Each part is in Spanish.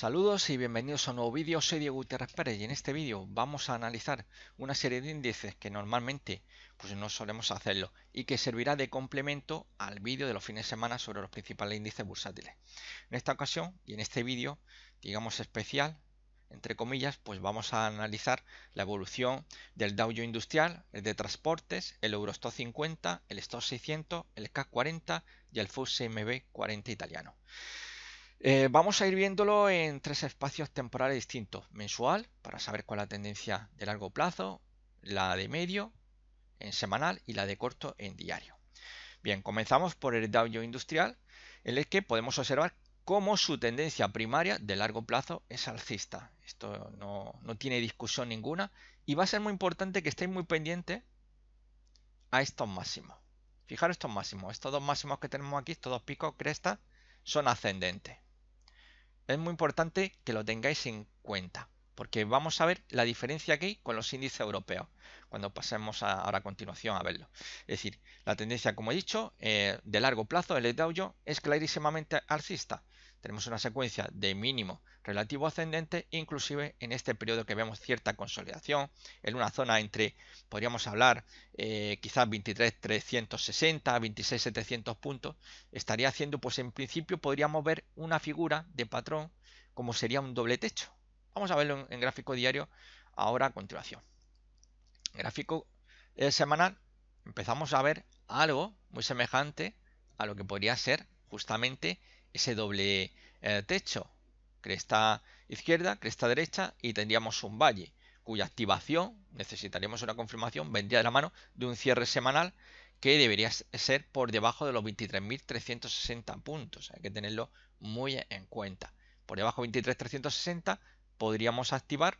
Saludos y bienvenidos a un nuevo vídeo. Soy Diego Gutiérrez Pérez y en este vídeo vamos a analizar una serie de índices que normalmente pues no solemos hacerlo y que servirá de complemento al vídeo de los fines de semana sobre los principales índices bursátiles. En esta ocasión y en este vídeo, digamos especial, entre comillas, pues vamos a analizar la evolución del Dow Jones Industrial, el de transportes, el Eurostoxx 50, el Stoxx 600, el CAC 40 y el FTSE MB 40 italiano. Vamos a ir viéndolo en tres espacios temporales distintos. Mensual, para saber cuál es la tendencia de largo plazo, la de medio, en semanal y la de corto en diario. Bien, comenzamos por el Dow Jones Industrial, en el que podemos observar cómo su tendencia primaria de largo plazo es alcista. Esto no tiene discusión ninguna y va a ser muy importante que estéis muy pendientes a estos máximos. Fijaros estos máximos, estos dos máximos que tenemos aquí, estos dos picos crestas, son ascendentes. Es muy importante que lo tengáis en cuenta, porque vamos a ver la diferencia que hay con los índices europeos, cuando pasemos ahora a continuación a verlo. Es decir, la tendencia, como he dicho, de largo plazo, el Dow Jones es clarísimamente alcista. Tenemos una secuencia de mínimo relativo ascendente, inclusive en este periodo que vemos cierta consolidación, en una zona entre, podríamos hablar, quizás 23.360, 26.700 puntos, estaría haciendo, pues en principio podríamos ver una figura de patrón como sería un doble techo. Vamos a verlo en gráfico diario ahora a continuación. En gráfico semanal empezamos a ver algo muy semejante a lo que podría ser justamente ese doble techo. Cresta izquierda, cresta derecha y tendríamos un valle cuya activación, necesitaríamos una confirmación, vendría de la mano de un cierre semanal que debería ser por debajo de los 23.360 puntos. Hay que tenerlo muy en cuenta. Por debajo de 23.360 podríamos activar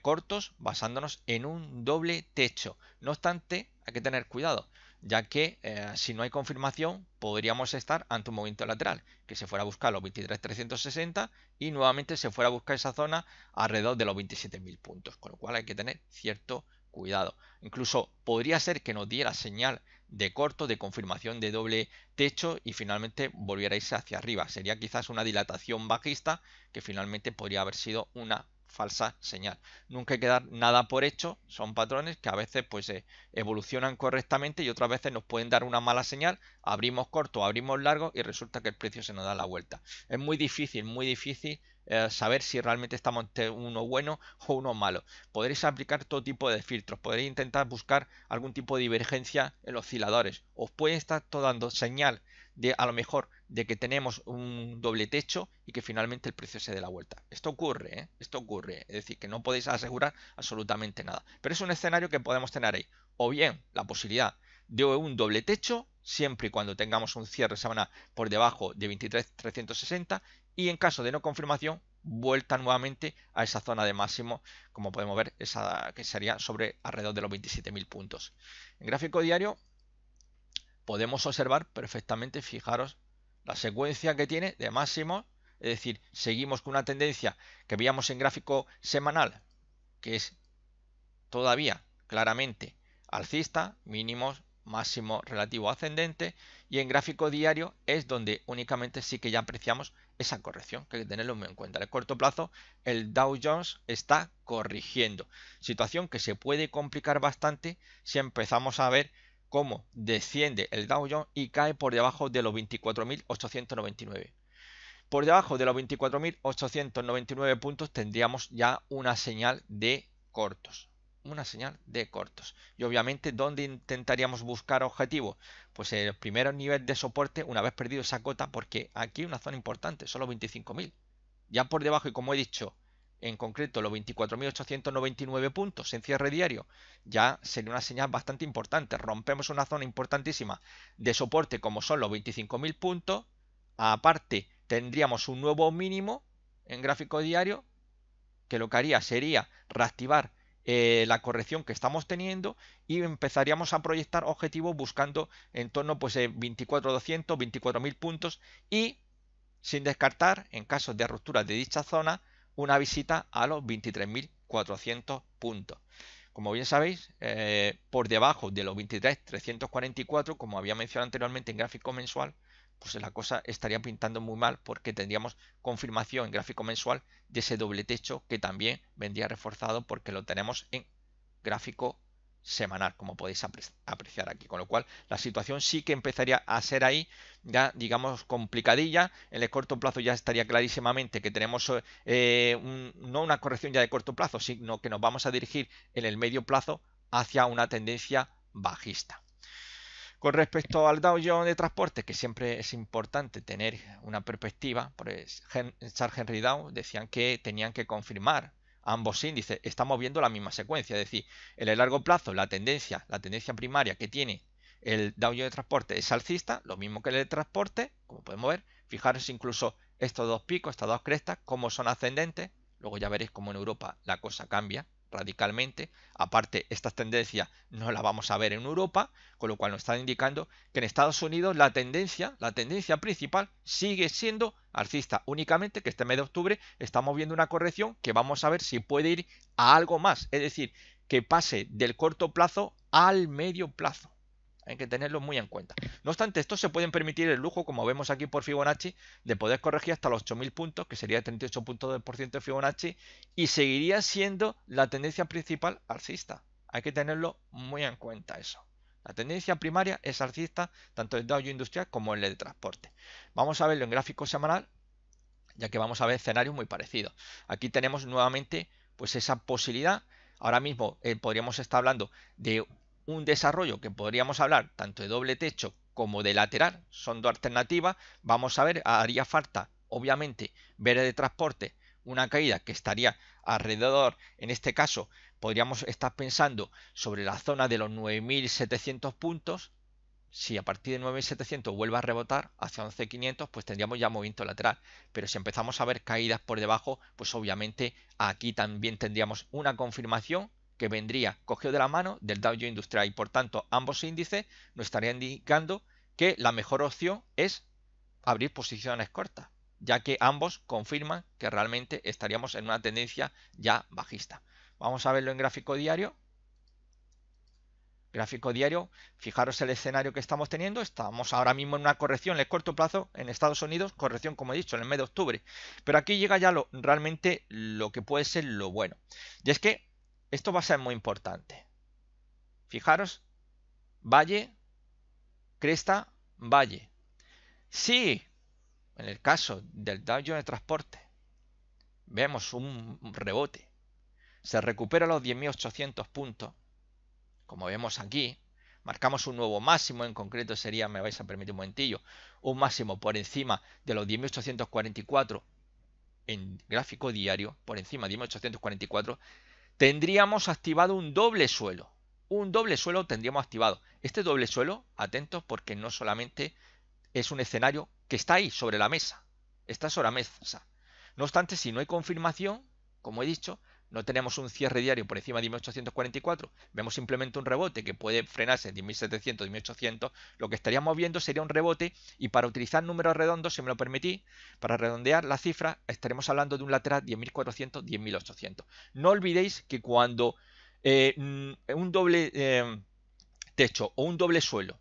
cortos basándonos en un doble techo. No obstante, hay que tener cuidado, ya que si no hay confirmación podríamos estar ante un movimiento lateral, que se fuera a buscar los 23.360 y nuevamente se fuera a buscar esa zona alrededor de los 27.000 puntos, con lo cual hay que tener cierto cuidado. Incluso podría ser que nos diera señal de corto, de confirmación de doble techo y finalmente volviera a irse hacia arriba. Sería quizás una dilatación bajista que finalmente podría haber sido una falsa señal. Nunca hay que dar nada por hecho, son patrones que a veces pues evolucionan correctamente y otras veces nos pueden dar una mala señal, abrimos corto, abrimos largo y resulta que el precio se nos da la vuelta. Es muy difícil saber si realmente estamos ante uno bueno o uno malo. Podréis aplicar todo tipo de filtros, podréis intentar buscar algún tipo de divergencia en los osciladores. Os puede estar todo dando señal de a lo mejor de que tenemos un doble techo y que finalmente el precio se dé la vuelta. Esto ocurre, ¿eh? Esto ocurre, es decir, que no podéis asegurar absolutamente nada. Pero es un escenario que podemos tener ahí. O bien la posibilidad de un doble techo, siempre y cuando tengamos un cierre semanal por debajo de 23.360 y en caso de no confirmación, vuelta nuevamente a esa zona de máximo, como podemos ver, esa que sería sobre alrededor de los 27.000 puntos. En gráfico diario podemos observar perfectamente, fijaros, la secuencia que tiene de máximos, es decir, seguimos con una tendencia que veíamos en gráfico semanal, que es todavía claramente alcista, mínimos, máximo relativo ascendente, y en gráfico diario es donde únicamente sí que ya apreciamos esa corrección, que hay que tenerlo muy en cuenta. En el corto plazo el Dow Jones está corrigiendo, situación que se puede complicar bastante si empezamos a ver cómo desciende el Dow Jones y cae por debajo de los 24.899. Por debajo de los 24.899 puntos tendríamos ya una señal de cortos. Una señal de cortos. Y obviamente, ¿dónde intentaríamos buscar objetivos? Pues en el primer nivel de soporte, una vez perdido esa cota, porque aquí hay una zona importante, son los 25.000. Ya por debajo, y como he dicho, en concreto los 24.899 puntos en cierre diario, ya sería una señal bastante importante. Rompemos una zona importantísima de soporte como son los 25.000 puntos. Aparte, tendríamos un nuevo mínimo en gráfico diario que lo que haría sería reactivar la corrección que estamos teniendo y empezaríamos a proyectar objetivos buscando en torno pues 24.200, 24.000 puntos y sin descartar en caso de ruptura de dicha zona una visita a los 23.400 puntos. Como bien sabéis, por debajo de los 23.344, como había mencionado anteriormente en gráfico mensual, pues la cosa estaría pintando muy mal porque tendríamos confirmación en gráfico mensual de ese doble techo que también vendría reforzado porque lo tenemos en gráfico semanal, como podéis apreciar aquí. Con lo cual, la situación sí que empezaría a ser ahí, ya digamos, complicadilla. En el corto plazo ya estaría clarísimamente que tenemos no una corrección ya de corto plazo, sino que nos vamos a dirigir en el medio plazo hacia una tendencia bajista. Con respecto al Dow Jones de transporte, que siempre es importante tener una perspectiva, pues Charles Henry Dow decían que tenían que confirmar ambos índices. Estamos viendo la misma secuencia, es decir, en el largo plazo la tendencia primaria que tiene el Dow Jones de transporte es alcista, lo mismo que el de transporte, como podemos ver. Fijaros incluso estos dos picos, estas dos crestas, cómo son ascendentes. Luego ya veréis cómo en Europa la cosa cambia radicalmente. Aparte, estas tendencias no las vamos a ver en Europa, con lo cual nos está indicando que en Estados Unidos la tendencia principal sigue siendo alcista, únicamente que este mes de octubre estamos viendo una corrección que vamos a ver si puede ir a algo más, es decir, que pase del corto plazo al medio plazo. Hay que tenerlo muy en cuenta. No obstante, estos se pueden permitir el lujo, como vemos aquí por Fibonacci, de poder corregir hasta los 8.000 puntos, que sería el 38% de Fibonacci, y seguiría siendo la tendencia principal alcista. Hay que tenerlo muy en cuenta eso. La tendencia primaria es alcista, tanto en Dow Jones Industrial como en el de transporte. Vamos a verlo en gráfico semanal, ya que vamos a ver escenarios muy parecidos. Aquí tenemos nuevamente pues esa posibilidad. Ahora mismo podríamos estar hablando de un desarrollo que podríamos hablar tanto de doble techo como de lateral, son dos alternativas. Vamos a ver, haría falta obviamente ver el de transporte una caída que estaría alrededor, en este caso podríamos estar pensando sobre la zona de los 9.700 puntos. Si a partir de 9.700 vuelve a rebotar hacia 11.500, pues tendríamos ya movimiento lateral. Pero si empezamos a ver caídas por debajo, pues obviamente aquí también tendríamos una confirmación que vendría cogido de la mano del Dow Jones Industrial, y por tanto ambos índices nos estarían indicando que la mejor opción es abrir posiciones cortas, ya que ambos confirman que realmente estaríamos en una tendencia ya bajista. Vamos a verlo en gráfico diario. Gráfico diario, fijaros el escenario que estamos teniendo. Estamos ahora mismo en una corrección en el corto plazo en Estados Unidos, corrección como he dicho en el mes de octubre, pero aquí llega ya realmente lo que puede ser lo bueno, y es que esto va a ser muy importante. Fijaros, valle, cresta, valle. Si en el caso del Dow Jones de transporte vemos un rebote, se recupera los 10.800 puntos, como vemos aquí, marcamos un nuevo máximo, en concreto sería, me vais a permitir un momentillo, un máximo por encima de los 10.844 en gráfico diario, por encima de 10.844, tendríamos activado un doble suelo. Un doble suelo tendríamos activado. Este doble suelo, atentos, porque no solamente es un escenario que está ahí sobre la mesa, está sobre la mesa. No obstante, si no hay confirmación, como he dicho, no tenemos un cierre diario por encima de 1844, vemos simplemente un rebote que puede frenarse en 10.700, 10.800, lo que estaríamos viendo sería un rebote, y para utilizar números redondos, si me lo permitís, para redondear la cifra, estaremos hablando de un lateral 10.400, 10.800. No olvidéis que cuando un doble techo o un doble suelo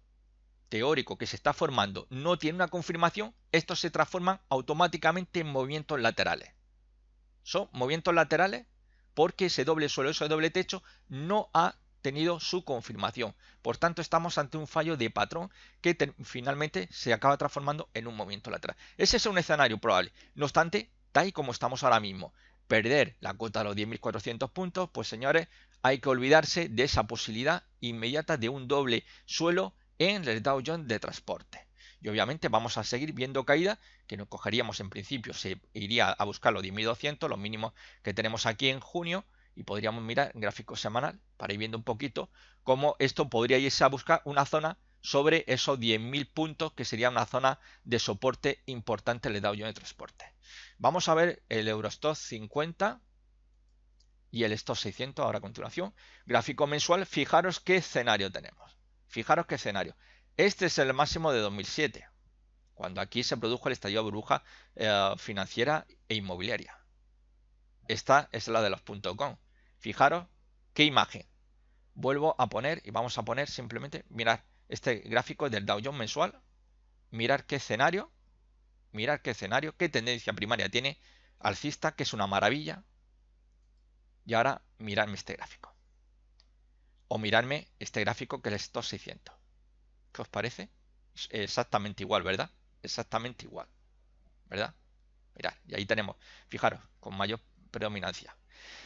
teórico que se está formando no tiene una confirmación, estos se transforman automáticamente en movimientos laterales. Son movimientos laterales porque ese doble suelo, ese doble techo no ha tenido su confirmación. Por tanto, estamos ante un fallo de patrón que finalmente se acaba transformando en un movimiento lateral. Ese es un escenario probable. No obstante, tal y como estamos ahora mismo, perder la cota de los 10.400 puntos, pues señores, hay que olvidarse de esa posibilidad inmediata de un doble suelo en el Dow Jones de transporte. Y obviamente vamos a seguir viendo caídas que nos cogeríamos en principio, se iría a buscar los 10.200, los mínimos que tenemos aquí en junio, y podríamos mirar en gráfico semanal para ir viendo un poquito cómo esto podría irse a buscar una zona sobre esos 10.000 puntos, que sería una zona de soporte importante en el Dow Jones de transporte. Vamos a ver el Eurostoxx 50 y el Stoxx 600 ahora a continuación. Gráfico mensual, fijaros qué escenario tenemos. Fijaros qué escenario. Este es el máximo de 2007, cuando aquí se produjo el estallido de burbuja financiera e inmobiliaria. Esta es la de los .com. Fijaros qué imagen. Vuelvo a poner y vamos a poner simplemente, mirad, este gráfico del Dow Jones mensual. mirar qué escenario, qué tendencia primaria tiene alcista, que es una maravilla. Y ahora mirarme este gráfico. O mirarme este gráfico que es el Stoxx 600. ¿Qué os parece? Es exactamente igual, ¿verdad? Exactamente igual, ¿verdad? Mirad, y ahí tenemos, fijaros, con mayor predominancia.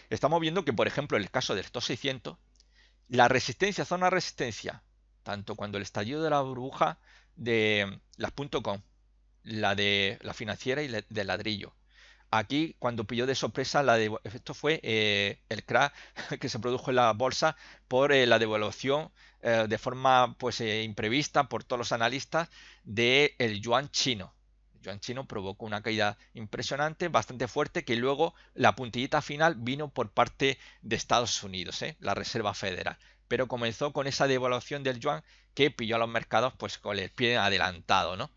Estamos viendo que, por ejemplo, en el caso del Stoxx 600, la resistencia, zona de resistencia, tanto cuando el estallido de la burbuja de las .com, la de la financiera y de ladrillo. Aquí, cuando pilló de sorpresa, esto fue el crash que se produjo en la bolsa por la devaluación de forma pues imprevista por todos los analistas del yuan chino. El yuan chino provocó una caída impresionante, bastante fuerte, que luego la puntillita final vino por parte de Estados Unidos, la Reserva Federal. Pero comenzó con esa devaluación del yuan que pilló a los mercados pues con el pie adelantado, ¿no?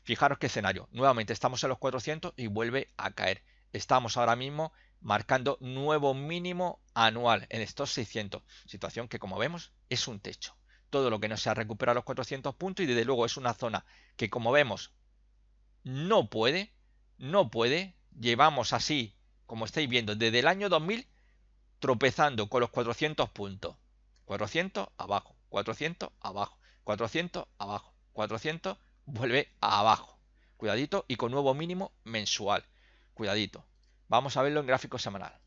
Fijaros qué escenario. Nuevamente estamos en los 400 y vuelve a caer. Estamos ahora mismo marcando nuevo mínimo anual en estos 600. Situación que, como vemos, es un techo. Todo lo que no se ha recuperado los 400 puntos y desde luego es una zona que, como vemos, no puede. Llevamos así, como estáis viendo, desde el año 2000 tropezando con los 400 puntos. 400 abajo, 400 abajo, 400 abajo, 400 vuelve a abajo. Cuidadito y con nuevo mínimo mensual. Cuidadito. Vamos a verlo en gráfico semanal.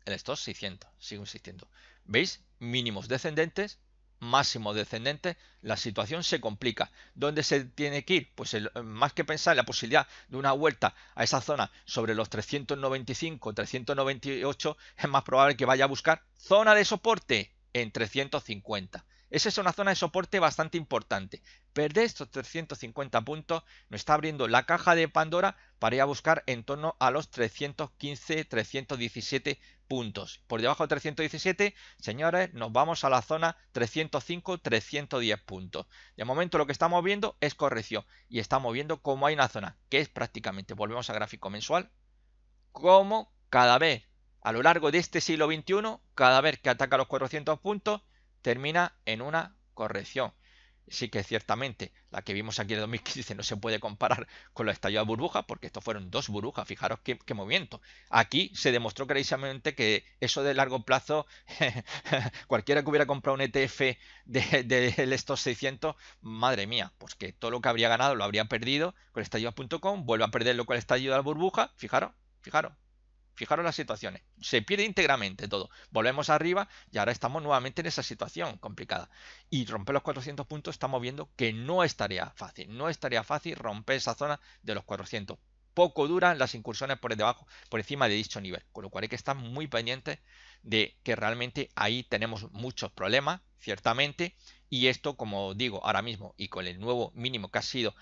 El stop 600, sigo insistiendo. ¿Veis? Mínimos descendentes, máximos descendentes, la situación se complica. ¿Dónde se tiene que ir? Pues más que pensar en la posibilidad de una vuelta a esa zona sobre los 395, 398, es más probable que vaya a buscar zona de soporte en 350. Esa es una zona de soporte bastante importante. Perder estos 350 puntos nos está abriendo la caja de Pandora para ir a buscar en torno a los 315, 317 puntos. Por debajo de 317, señores, nos vamos a la zona 305, 310 puntos. De momento lo que estamos viendo es corrección y estamos viendo cómo hay una zona que es prácticamente, volvemos a gráfico mensual, como cada vez a lo largo de este siglo XXI, cada vez que ataca los 400 puntos, termina en una corrección. Sí que ciertamente la que vimos aquí en 2015 no se puede comparar con la estallada burbuja, porque estos fueron dos burbujas, fijaros qué movimiento. Aquí se demostró clarísimamente que eso de largo plazo, cualquiera que hubiera comprado un ETF de estos 600, madre mía, pues que todo lo que habría ganado lo habría perdido con el estallido.com, vuelve a perderlo con el estallido de la burbuja, fijaros. Fijaros las situaciones. Se pierde íntegramente todo. Volvemos arriba y ahora estamos nuevamente en esa situación complicada. Y romper los 400 puntos estamos viendo que no estaría fácil. No estaría fácil romper esa zona de los 400. Poco duran las incursiones por debajo, por encima de dicho nivel. Con lo cual hay que estar muy pendientes de que realmente ahí tenemos muchos problemas, ciertamente. Y esto, como digo, ahora mismo y con el nuevo mínimo que ha sido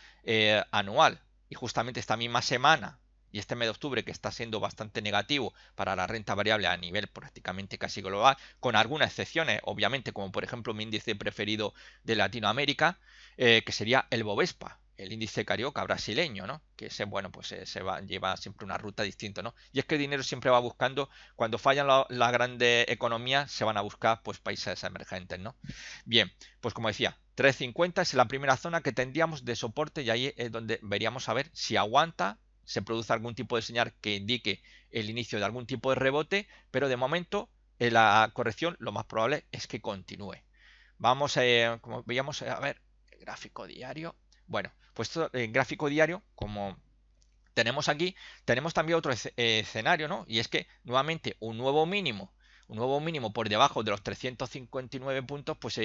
anual y justamente esta misma semana y este mes de octubre que está siendo bastante negativo para la renta variable a nivel prácticamente casi global, con algunas excepciones, obviamente, como por ejemplo mi índice preferido de Latinoamérica, que sería el Bovespa, el índice carioca brasileño, ¿no? Que ese, bueno, pues lleva siempre una ruta distinta, ¿no? Y es que el dinero siempre va buscando, cuando fallan las grandes economías, se van a buscar pues países emergentes, ¿no? Bien, pues como decía, 350 es la primera zona que tendríamos de soporte y ahí es donde veríamos a ver si aguanta, se produce algún tipo de señal que indique el inicio de algún tipo de rebote, pero de momento en la corrección lo más probable es que continúe. Vamos, como veíamos, a ver, el gráfico diario. Bueno, pues el gráfico diario, como tenemos aquí, tenemos también otro escenario, ¿no? Y es que nuevamente un nuevo mínimo por debajo de los 359 puntos, pues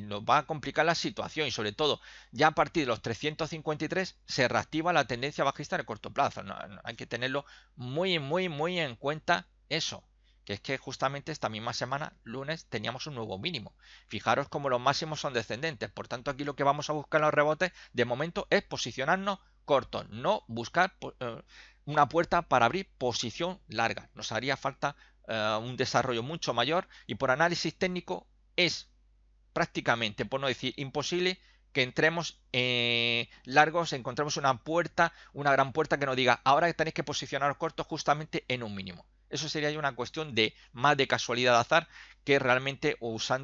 nos va a complicar la situación y sobre todo ya a partir de los 353 se reactiva la tendencia bajista en el corto plazo. Hay que tenerlo muy en cuenta eso. Que es que justamente esta misma semana, lunes, teníamos un nuevo mínimo. Fijaros como los máximos son descendentes. Por tanto, aquí lo que vamos a buscar en los rebotes de momento es posicionarnos cortos, no buscar una puerta para abrir posición larga. Nos haría falta un desarrollo mucho mayor y por análisis técnico es prácticamente, por no decir imposible, que entremos largos, encontremos una puerta, una gran puerta que nos diga ahora que tenéis que posicionaros cortos justamente en un mínimo. Eso sería ya una cuestión de más de casualidad de azar que realmente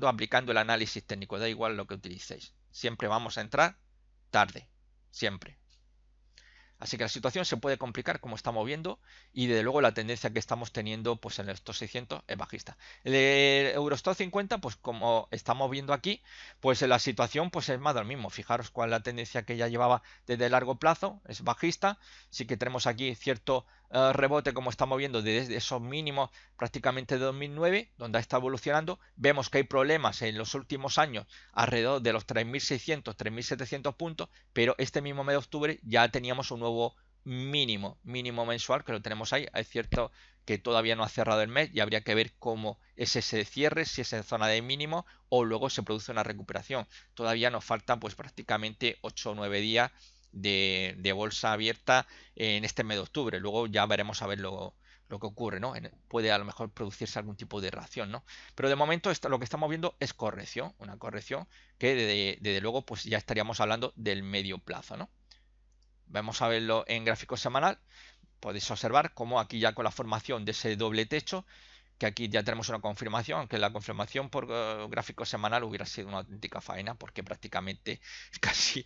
aplicando el análisis técnico. Da igual lo que utilicéis. Siempre vamos a entrar tarde. siempre. Así que la situación se puede complicar como estamos viendo y desde luego la tendencia que estamos teniendo pues en estos 600 es bajista. El Eurostoxx 50 pues como estamos viendo aquí pues la situación pues es más de lo mismo. Fijaros cuál es la tendencia que ya llevaba desde largo plazo, es bajista. Sí que tenemos aquí cierto rebote como estamos viendo desde esos mínimos prácticamente de 2009 donde está evolucionando. Vemos que hay problemas en los últimos años alrededor de los 3.600, 3.700 puntos, pero este mismo mes de octubre ya teníamos un nuevo mínimo mensual que lo tenemos ahí. Es cierto que todavía no ha cerrado el mes y habría que ver cómo es ese cierre, si es en zona de mínimo o luego se produce una recuperación. Todavía nos faltan pues prácticamente 8 o 9 días de bolsa abierta en este mes de octubre. Luego ya veremos a ver lo que ocurre, ¿no? Puede a lo mejor producirse algún tipo de reacción, ¿no? Pero de momento lo que estamos viendo es corrección, una corrección que desde luego pues ya estaríamos hablando del medio plazo, ¿no? Vamos a verlo en gráfico semanal. Podéis observar cómo aquí ya con la formación de ese doble techo, que aquí ya tenemos una confirmación, aunque la confirmación por gráfico semanal hubiera sido una auténtica faena, porque prácticamente casi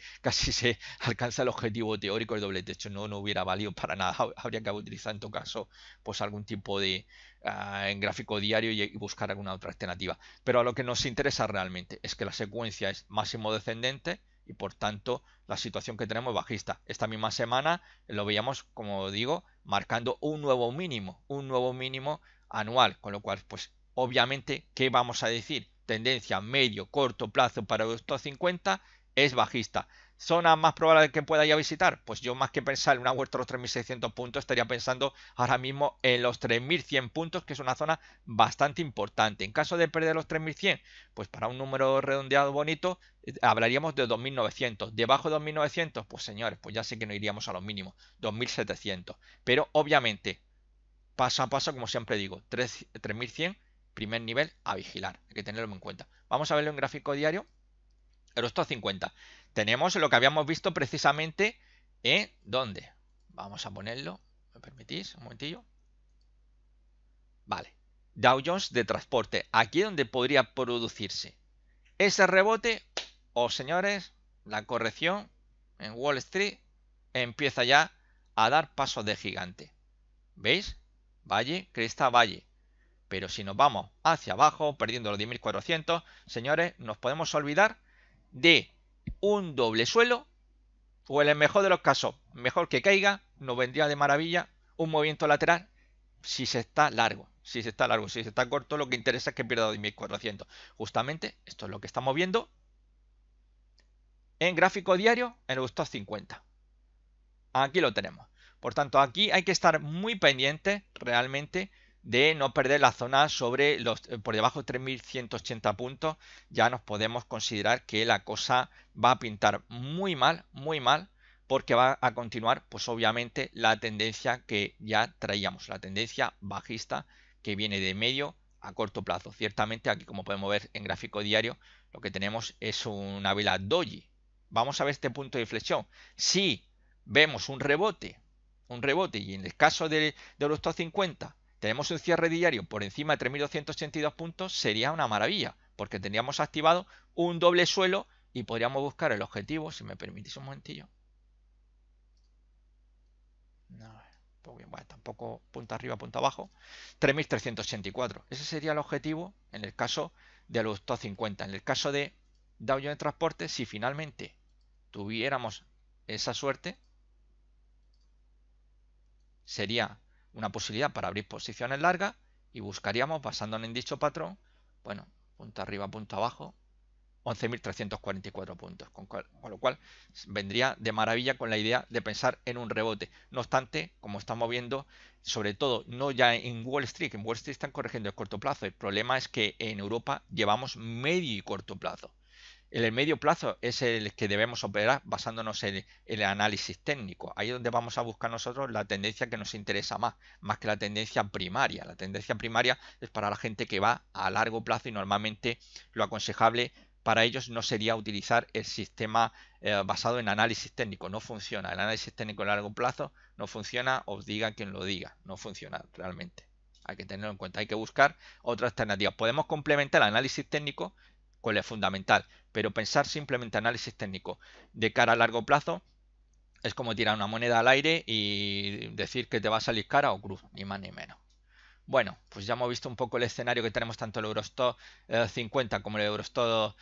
se alcanza el objetivo teórico del doble techo, no hubiera valido para nada. Habría que utilizar en todo caso pues algún tipo de en gráfico diario y buscar alguna otra alternativa. Pero a lo que nos interesa realmente es que la secuencia es máximo descendente y por tanto la situación que tenemos es bajista. Esta misma semana lo veíamos, como digo, marcando un nuevo mínimo anual, con lo cual pues obviamente, ¿qué vamos a decir? Tendencia medio corto plazo para estos 50 es bajista. ¿Zona más probable que pueda ya visitar? Pues yo más que pensar en una vuelta a los 3.600 puntos estaría pensando ahora mismo en los 3.100 puntos, que es una zona bastante importante. En caso de perder los 3.100, pues para un número redondeado bonito hablaríamos de 2.900. Debajo de 2.900, pues señores, pues ya sé que no iríamos a los mínimos, 2.700. Pero obviamente paso a paso, como siempre digo, 3.100, primer nivel a vigilar, hay que tenerlo en cuenta. Vamos a verlo en gráfico diario. Eurostoxx 50. Tenemos lo que habíamos visto precisamente en ¿dónde? Vamos a ponerlo, ¿me permitís? Un momentillo. Vale. Dow Jones de transporte. Aquí es donde podría producirse ese rebote o, señores, la corrección en Wall Street empieza ya a dar pasos de gigante. ¿Veis? Valle, cresta, valle. Pero si nos vamos hacia abajo, perdiendo los 10.400, señores, nos podemos olvidar de un doble suelo, o en el mejor de los casos, mejor que caiga, nos vendría de maravilla un movimiento lateral si se está largo. Si se está corto, lo que interesa es que pierda 10.400. Justamente esto es lo que estamos viendo en gráfico diario en el Eurostoxx 50. Aquí lo tenemos. Por tanto, aquí hay que estar muy pendiente realmente de no perder la zona sobre los por debajo de 3.180 puntos. Ya nos podemos considerar que la cosa va a pintar muy mal, porque va a continuar, pues obviamente, la tendencia que ya traíamos, la tendencia bajista que viene de medio a corto plazo. Ciertamente aquí, como podemos ver en gráfico diario, lo que tenemos es una vela doji. Vamos a ver este punto de inflexión. Si vemos un rebote y en el caso de Eurostoxx 50 tenemos un cierre diario por encima de 3.282 puntos, sería una maravilla, porque tendríamos activado un doble suelo y podríamos buscar el objetivo, si me permitís un momentillo. No, bueno, tampoco punta arriba, punta abajo. 3.384. Ese sería el objetivo en el caso de Eurostoxx 50. En el caso de Dow Jones Transporte, si finalmente tuviéramos esa suerte, sería una posibilidad para abrir posiciones largas y buscaríamos, basándonos en dicho patrón, bueno, punta arriba, punta abajo, 11.344 puntos, con lo cual vendría de maravilla con la idea de pensar en un rebote. No obstante, como estamos viendo, sobre todo no ya en Wall Street, que en Wall Street están corrigiendo el corto plazo, el problema es que en Europa llevamos medio y corto plazo. El medio plazo es el que debemos operar basándonos en el análisis técnico. Ahí es donde vamos a buscar nosotros la tendencia que nos interesa más que la tendencia primaria. La tendencia primaria es para la gente que va a largo plazo y normalmente lo aconsejable para ellos no sería utilizar el sistema basado en análisis técnico. No funciona. El análisis técnico a largo plazo no funciona, os diga quien lo diga. No funciona realmente. Hay que tenerlo en cuenta. Hay que buscar otra alternativa. Podemos complementar el análisis técnico con el fundamental, pero pensar simplemente análisis técnico de cara a largo plazo Es como tirar una moneda al aire y decir que te va a salir cara o cruz, ni más ni menos. Bueno, pues ya hemos visto un poco el escenario que tenemos tanto el Eurostoxx 50 como el Eurostoxx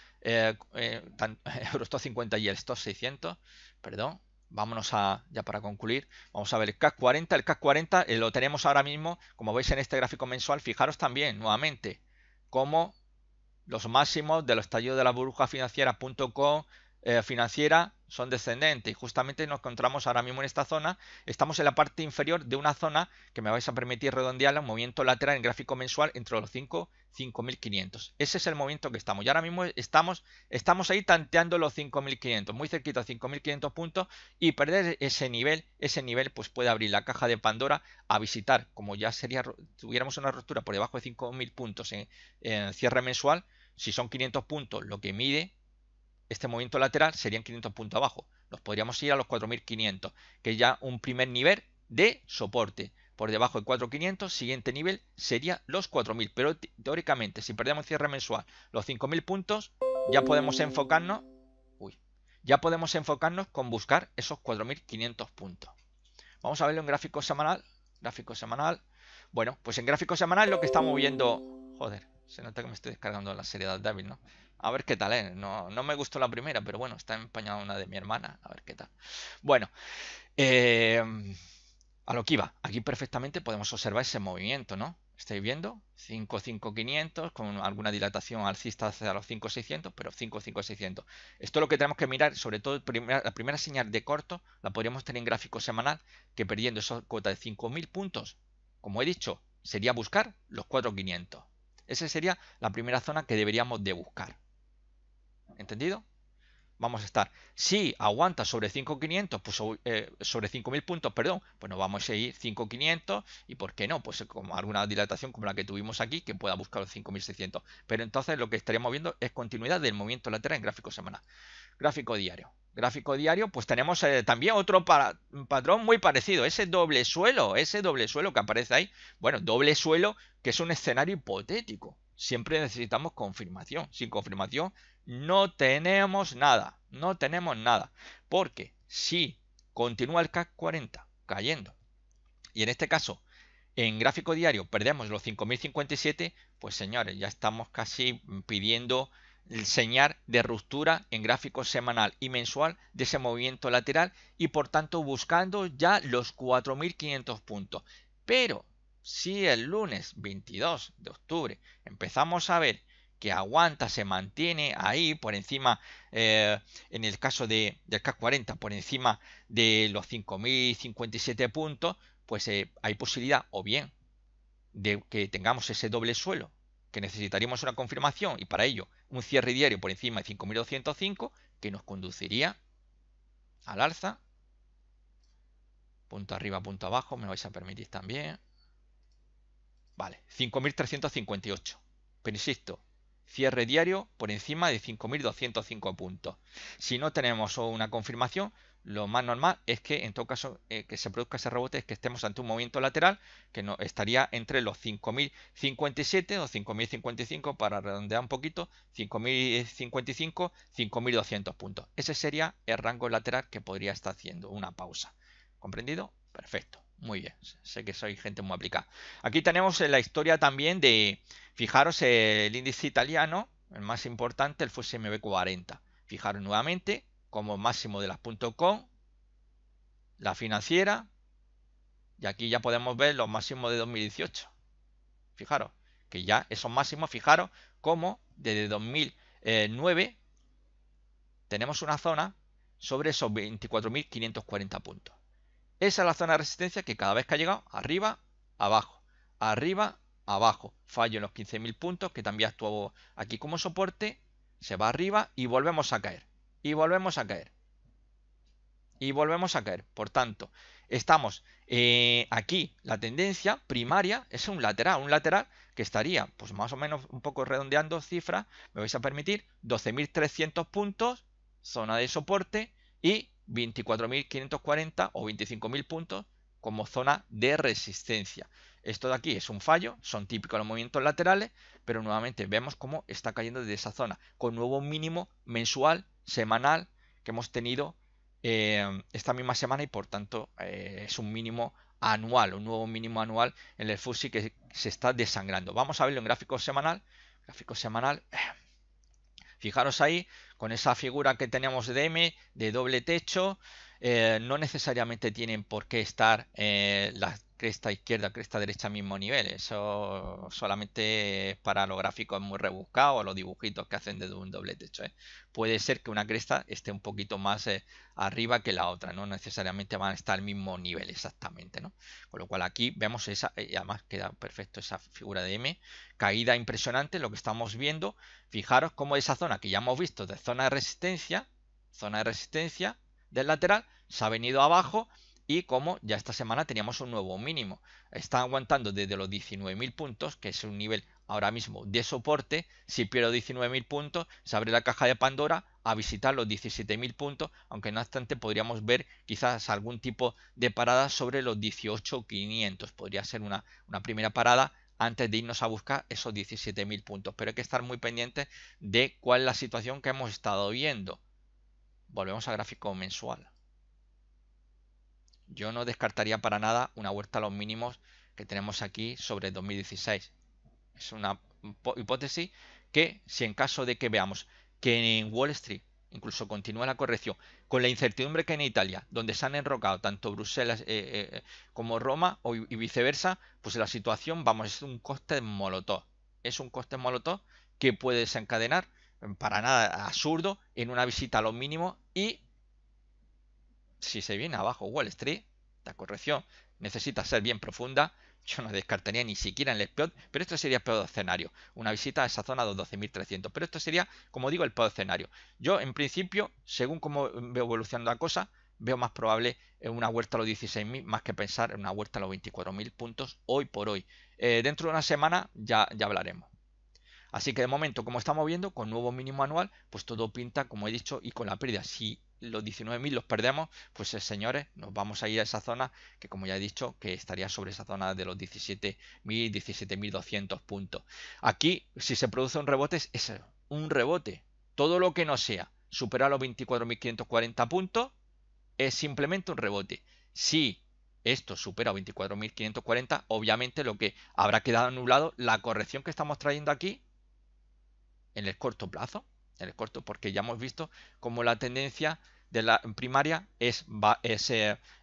Eurostoxx 50 y el Stoxx 600. Perdón. Vámonos a, ya para concluir, vamos a ver el CAC 40. El CAC 40 lo tenemos ahora mismo, como veis en este gráfico mensual. Fijaros también, nuevamente, como los máximos de los estallidos de la burbuja financiera.com financiera son descendentes y justamente nos encontramos ahora mismo en esta zona. Estamos en la parte inferior de una zona que me vais a permitir redondearla, un movimiento lateral en gráfico mensual entre los 5.500. Ese es el movimiento que estamos y ahora mismo estamos ahí tanteando los 5.500, muy cerquita a 5.500 puntos, y perder ese nivel pues puede abrir la caja de Pandora a visitar, como ya sería, tuviéramos una ruptura por debajo de 5.000 puntos en cierre mensual. Si son 500 puntos lo que mide este movimiento lateral, serían 500 puntos abajo. Nos podríamos ir a los 4.500, que es ya un primer nivel de soporte. Por debajo de 4.500, siguiente nivel sería los 4.000. Pero teóricamente, si perdemos cierre mensual los 5.000 puntos, ya podemos enfocarnos, ya podemos enfocarnos con buscar esos 4.500 puntos. Vamos a verlo en gráfico semanal. Gráfico semanal. Bueno, pues en gráfico semanal lo que estamos viendo... Joder, se nota que me estoy descargando la seriedad débil, ¿no? A ver qué tal, ¿eh? No me gustó la primera, pero bueno, está empañada una de mi hermana. A ver qué tal. Bueno, a lo que iba. Aquí perfectamente podemos observar ese movimiento, ¿no? ¿Estáis viendo? 5.500 con alguna dilatación alcista hacia los 5.600, pero 5.600. Esto es lo que tenemos que mirar, sobre todo la primera señal de corto la podríamos tener en gráfico semanal, que perdiendo esa cuota de 5.000 puntos, como he dicho, sería buscar los 4.500. Esa sería la primera zona que deberíamos de buscar. ¿Entendido? Vamos a estar, si aguanta sobre 5.500, pues sobre 5.000 puntos, perdón, pues nos vamos a ir 5.500 y por qué no, pues como alguna dilatación como la que tuvimos aquí, que pueda buscar los 5.600. Pero entonces lo que estaríamos viendo es continuidad del movimiento lateral en gráfico semanal. Gráfico diario. Gráfico diario, pues tenemos también otro patrón muy parecido, ese doble suelo que aparece ahí. Bueno, doble suelo que es un escenario hipotético. Siempre necesitamos confirmación. Sin confirmación no tenemos nada. No tenemos nada. Porque si continúa el CAC 40 cayendo, y en este caso en gráfico diario perdemos los 5.057, pues señores, ya estamos casi pidiendo el señal de ruptura en gráfico semanal y mensual de ese movimiento lateral y por tanto buscando ya los 4.500 puntos. Pero si el lunes 22 de octubre empezamos a ver que aguanta, se mantiene ahí por encima, en el caso del CAC 40, por encima de los 5.057 puntos, pues hay posibilidad o bien de que tengamos ese doble suelo, que necesitaríamos una confirmación y para ello un cierre diario por encima de 5.205, que nos conduciría al alza. Punto arriba, punto abajo, me lo vais a permitir también. Vale, 5.358. Pero insisto, cierre diario por encima de 5.205 puntos. Si no tenemos una confirmación, lo más normal es que en todo caso que se produzca ese rebote es que estemos ante un movimiento lateral que no, estaría entre los 5.057 o 5.055, para redondear un poquito, 5.055, 5.200 puntos. Ese sería el rango lateral que podría estar haciendo una pausa. ¿Comprendido? Perfecto. Muy bien. Sé que soy gente muy aplicada. Aquí tenemos la historia también de, fijaros, el índice italiano, el más importante, el FTSE 40. Fijaros nuevamente como máximo de las .com, la financiera, y aquí ya podemos ver los máximos de 2018. Fijaros, que ya esos máximos, fijaros, como desde 2009 tenemos una zona sobre esos 24.540 puntos. Esa es la zona de resistencia que cada vez que ha llegado, arriba, abajo, arriba, abajo. Fallo en los 15.000 puntos, que también actuó aquí como soporte, se va arriba y volvemos a caer. Y volvemos a caer. Y volvemos a caer. Por tanto, estamos aquí, la tendencia primaria es un lateral que estaría, pues más o menos un poco redondeando cifras, me vais a permitir, 12.300 puntos, zona de soporte, y 24.540 o 25.000 puntos como zona de resistencia. Esto de aquí es un fallo, son típicos los movimientos laterales, pero nuevamente vemos cómo está cayendo desde esa zona, con nuevo mínimo mensual, semanal, que hemos tenido esta misma semana y por tanto es un mínimo anual, un nuevo mínimo anual en el FTSE que se está desangrando. Vamos a verlo en gráfico semanal. Gráfico semanal, fijaros ahí, con esa figura que tenemos de M, de doble techo, no necesariamente tienen por qué estar la cresta izquierda, cresta derecha al mismo nivel. Eso solamente es para los gráficos muy rebuscados, los dibujitos que hacen de un doble techo. Puede ser que una cresta esté un poquito más arriba que la otra, no necesariamente van a estar al mismo nivel exactamente, ¿no? Con lo cual aquí vemos esa, y además queda perfecto esa figura de M, caída impresionante, lo que estamos viendo. Fijaros cómo esa zona que ya hemos visto de zona de resistencia del lateral, se ha venido abajo y como ya esta semana teníamos un nuevo mínimo. Está aguantando desde los 19.000 puntos, que es un nivel ahora mismo de soporte. Si pierdo 19.000 puntos, se abre la caja de Pandora a visitar los 17.000 puntos, aunque no obstante podríamos ver quizás algún tipo de parada sobre los 18.500. Podría ser una primera parada antes de irnos a buscar esos 17.000 puntos. Pero hay que estar muy pendientes de cuál es la situación que hemos estado viendo. Volvemos a gráfico mensual. Yo no descartaría para nada una vuelta a los mínimos que tenemos aquí sobre 2016. Es una hipótesis que, si en caso de que veamos que en Wall Street incluso continúa la corrección, con la incertidumbre que en Italia, donde se han enrocado tanto Bruselas como Roma y viceversa, pues la situación, vamos, es un coste molotov. Es un coste molotov que puede desencadenar, para nada absurdo, en una visita a los mínimos y si se viene abajo Wall Street, la corrección necesita ser bien profunda. Yo no descartaría ni siquiera en el peor, pero esto sería el peor escenario. Una visita a esa zona de 12.300. Pero esto sería, como digo, el peor escenario. Yo, en principio, según cómo veo evolucionando la cosa, veo más probable una vuelta a los 16.000 más que pensar en una vuelta a los 24.000 puntos hoy por hoy. Dentro de una semana ya hablaremos. Así que de momento, como estamos viendo, con nuevo mínimo anual, pues todo pinta, como he dicho, y con la pérdida. Si los 19.000 los perdemos, pues señores, nos vamos a ir a esa zona que, como ya he dicho, que estaría sobre esa zona de los 17.000, 17.200 puntos. Aquí, si se produce un rebote, es un rebote. Todo lo que no sea superar los 24.540 puntos es simplemente un rebote. Si esto supera 24.540, obviamente lo que habrá quedado anulado, la corrección que estamos trayendo aquí en el corto plazo, en el corto, porque ya hemos visto cómo la tendencia de la primaria es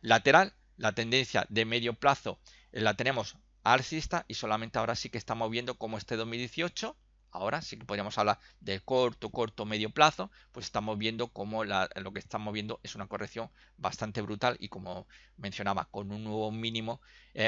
lateral, la tendencia de medio plazo la tenemos alcista y solamente ahora sí que estamos viendo cómo este 2018, ahora sí que podríamos hablar de corto, medio plazo, pues estamos viendo cómo lo que estamos viendo es una corrección bastante brutal y como mencionaba, con un nuevo mínimo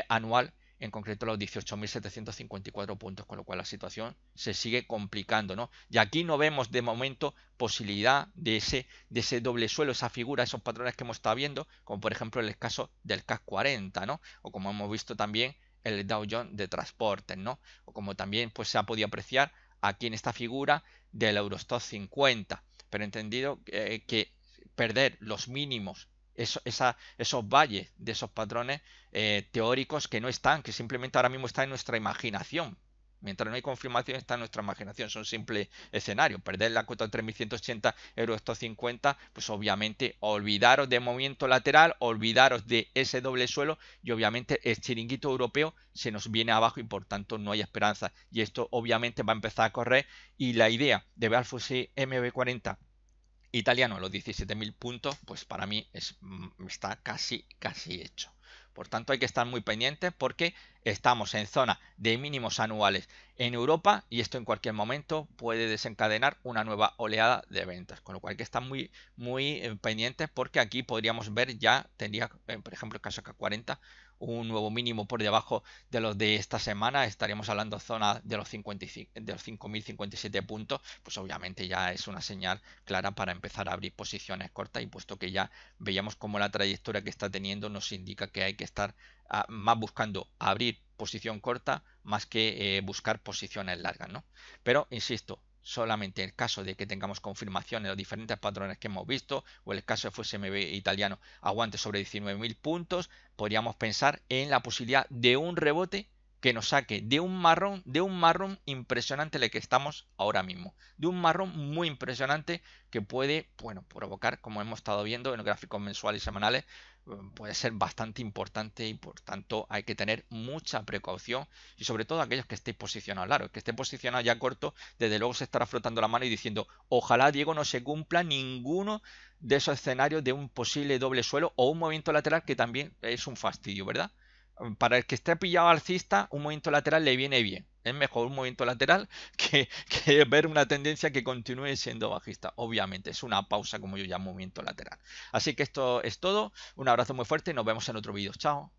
anual, en concreto los 18.754 puntos, con lo cual la situación se sigue complicando, ¿no? Y aquí no vemos de momento posibilidad de ese doble suelo, esa figura, esos patrones que hemos estado viendo, como por ejemplo en el caso del CAC 40, ¿no? O como hemos visto también el Dow Jones de transportes, ¿no? O como también pues se ha podido apreciar aquí en esta figura del Eurostoxx 50, pero entendido que perder los mínimos esos valles de esos patrones teóricos que no están, que simplemente ahora mismo están en nuestra imaginación. Mientras no hay confirmación, está en nuestra imaginación, son simple escenario. Perder la cuota de 3.180 euros estos 50, pues obviamente olvidaros de movimiento lateral, olvidaros de ese doble suelo y obviamente el chiringuito europeo se nos viene abajo y por tanto no hay esperanza. Y esto obviamente va a empezar a correr y la idea de ver al FTSE MB40 italiano a los 17.000 puntos, pues para mí está casi hecho. Por tanto, hay que estar muy pendientes porque estamos en zona de mínimos anuales en Europa y esto en cualquier momento puede desencadenar una nueva oleada de ventas. Con lo cual hay que estar muy pendientes porque aquí podríamos ver ya, tendría, por ejemplo, el caso K40, un nuevo mínimo por debajo de los de esta semana. Estaríamos hablando zona de los 5.057 puntos. Pues obviamente ya es una señal clara para empezar a abrir posiciones cortas y puesto que ya veíamos como la trayectoria que está teniendo nos indica que hay que estar más buscando abrir posición corta más que buscar posiciones largas, ¿no? Pero insisto, solamente en el caso de que tengamos confirmación en los diferentes patrones que hemos visto o el caso de FTSE italiano aguante sobre 19.000 puntos, podríamos pensar en la posibilidad de un rebote que nos saque de un marrón impresionante el que estamos ahora mismo, de un marrón muy impresionante que puede, bueno, provocar, como hemos estado viendo en los gráficos mensuales y semanales, puede ser bastante importante y por tanto hay que tener mucha precaución y sobre todo aquellos que estéis posicionados largo, que esté posicionado ya corto, desde luego se estará frotando la mano y diciendo, ojalá Diego no se cumpla ninguno de esos escenarios de un posible doble suelo o un movimiento lateral que también es un fastidio, ¿verdad? Para el que esté pillado alcista, un movimiento lateral le viene bien. Es mejor un movimiento lateral que ver una tendencia que continúe siendo bajista. Obviamente, es una pausa como yo llamo movimiento lateral. Así que esto es todo. Un abrazo muy fuerte y nos vemos en otro vídeo. Chao.